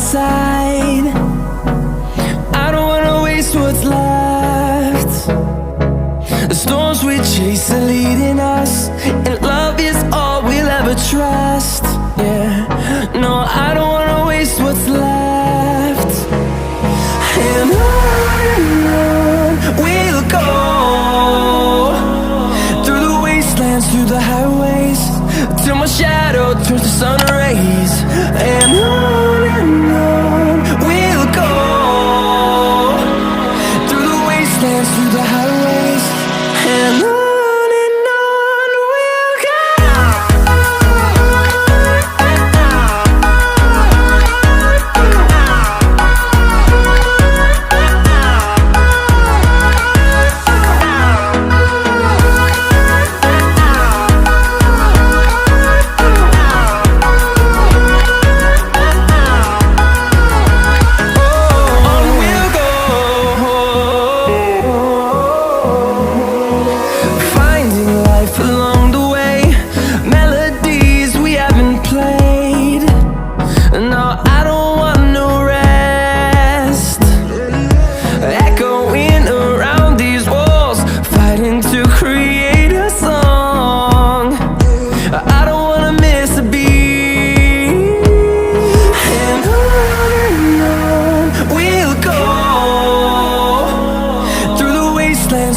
side. I don't wanna waste what's left. The storms we chase are leading us, and love is all we'll ever trust. Yeah, no, I don't wanna waste what's left. And on we'll go, through the wastelands, through the highways, till my shadow turns to sun rays. And on we'll go, through the wastelands, through the highways, and on we'll go.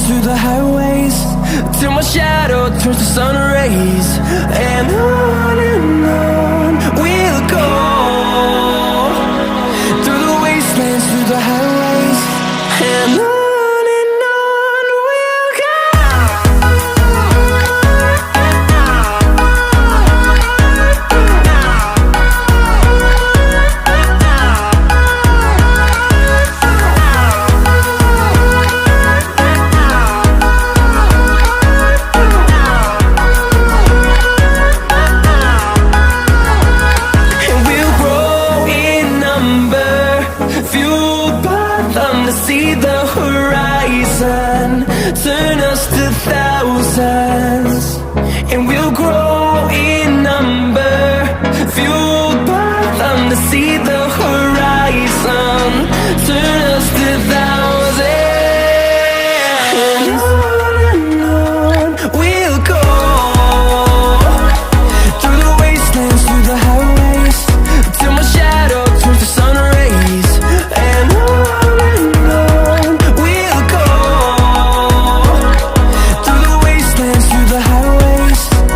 Through the highways, till my shadow turns to sun rays. And on we'll go, through the wastelands, through the highways, and on we'll go. See the horizon turn us to thousands, and we'll grow in number, fueled by them to see the